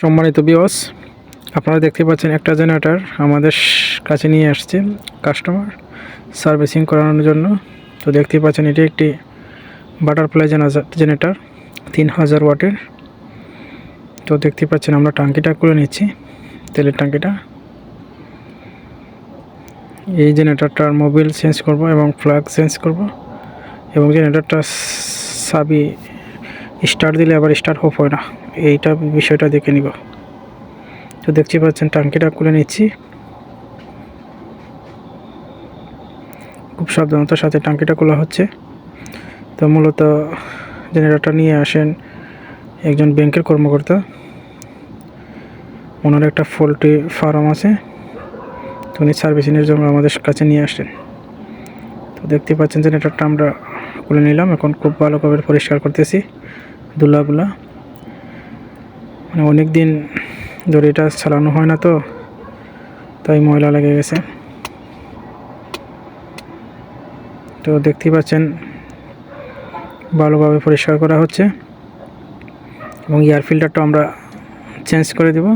সম্মানিত ভিউয়ার্স, আপনারা দেখতে পাচ্ছেন একটা জেনারেটর আমাদের কাছে নিয়ে আসছে কাস্টমার সার্ভিসিং করানোর জন্য। তো দেখতে পাচ্ছেন এটি একটি বাটারফ্লাই জেনারেটর 3000 ওয়াটের। তো দেখতে পাচ্ছেন আমরা ট্যাঙ্কিটা খুলে নিচ্ছি, তেলের ট্যাঙ্কিটা। এই জেনারেটরটার মোবিল চেঞ্জ করব এবং প্লাগ চেঞ্জ করব এবং জেনারেটরটা সাবি স্টার্ট দিলে আবার স্টার্ট অফ হয় না, এইটা বিষয়টা দেখে নিব। তো দেখতে পাচ্ছেন ট্যাঙ্কিটা খুলে নিচ্ছি, খুব সাবধানতার সাথে ট্যাঙ্কিটা খোলা হচ্ছে। তো মূলত জেনারেটরটা নিয়ে আসেন একজন ব্যাংকের কর্মকর্তা, ওনার একটা পোল্ট্রি ফার্ম আছে, তো উনি সার্ভিসিংয়ের জন্য আমাদের কাছে নিয়ে আসেন। তো দেখতে পাচ্ছেন জেনারেটরটা আমরা খুলে নিলাম, এখন খুব ভালোভাবে পরিষ্কার করতেছি ধুলাগুলা, মানে অনেক দিন ধরে এটা চালানো হয় না, তো তাই ময়লা লেগে গেছে। তো দেখতে পাচ্ছেন ভালোভাবে পরিষ্কার করা হচ্ছে এবং এয়ার ফিল্টারটা আমরা চেঞ্জ করে দেব।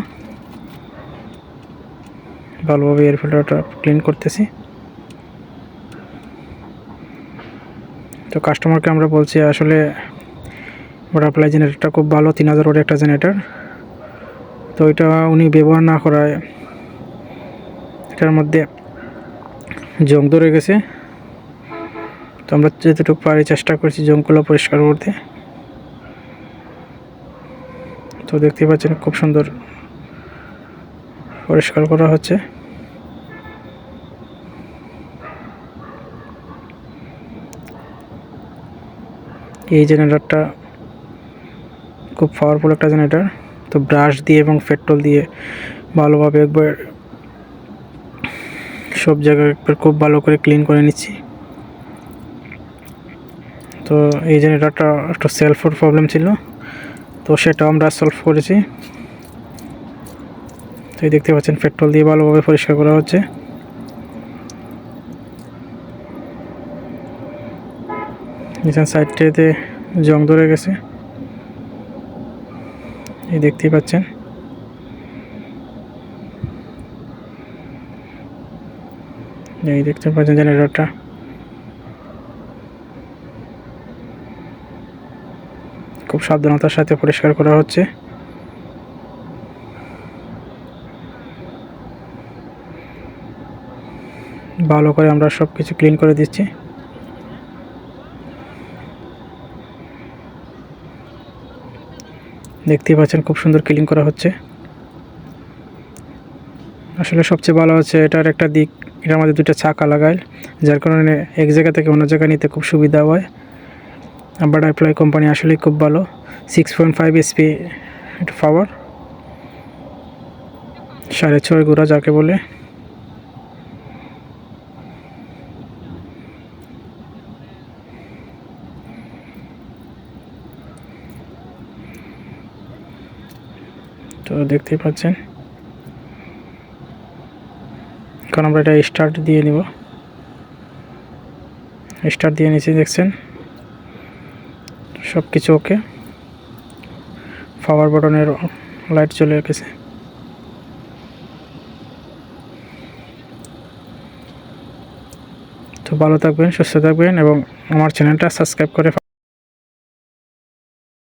ভালোভাবে এয়ার ফিল্টারটা ক্লিন করতেছি। তো কাস্টমারকে আমরা বলছি আসলে বাটারফ্লাই জেনারেটরটা খুব ভালো, 3000 ওয়াটের একটা জেনারেটর। তো এটা উনি ব্যবহার না করায় এটার মধ্যে জং ধরে গেছে। তো আমরা যতটুকু পারি চেষ্টা করছি জংগুলো পরিষ্কার করতে। তো দেখতে পাচ্ছেন খুব সুন্দর পরিষ্কার করা হচ্ছে। এই জেনারেটরটা খুব পাওয়ারফুল একটা জেনারেটর। তো ব্রাশ দিয়ে এবং পেট্রোল দিয়ে ভালোভাবে একবার সব জায়গায় একবার খুব ভালো করে ক্লিন করে নিচ্ছি। তো এই জেনারেটরটা একটা সেলফোর প্রবলেম ছিল, তো সেটা আমরা সলভ করেছি। তো এই দেখতে পাচ্ছেন পেট্রোল দিয়ে ভালোভাবে পরিষ্কার করা হচ্ছে। নিচের সাইডটাতে জং ধরে গেছে, এই দেখতেই পাচ্ছেন। এই দেখতে পাচ্ছেন জেনারেটরটা খুব সাবধানতার সাথে পরিষ্কার করা হচ্ছে। ভালো করে আমরা সব কিছু ক্লিন করে দিচ্ছি। দেখতেই পাচ্ছেন খুব সুন্দর ক্লিন করা হচ্ছে। আসলে সবচেয়ে ভালো হচ্ছে এটার একটা দিক, এটার মধ্যে দুটো চাকা লাগায়, যার কারণে এক জায়গা থেকে অন্য জায়গায় নিতে খুব সুবিধা হয়। বাটারফ্লাই কোম্পানি আসলেই খুব ভালো। 6.5 HP এটা পাওয়ার, 6.5 ঘোড়া যাকে বলে। তো দেখতেই পাচ্ছেন, এখন আমরা এটা স্টার্ট দিয়ে নিব। স্টার্ট দিয়ে নিচ্ছি, দেখছেন সব কিছু ওকে। পাওয়ার বাটনের লাইট চলে গেছে। তো ভালো থাকবেন, সুস্থ থাকবেন এবং আমার চ্যানেলটা সাবস্ক্রাইব করে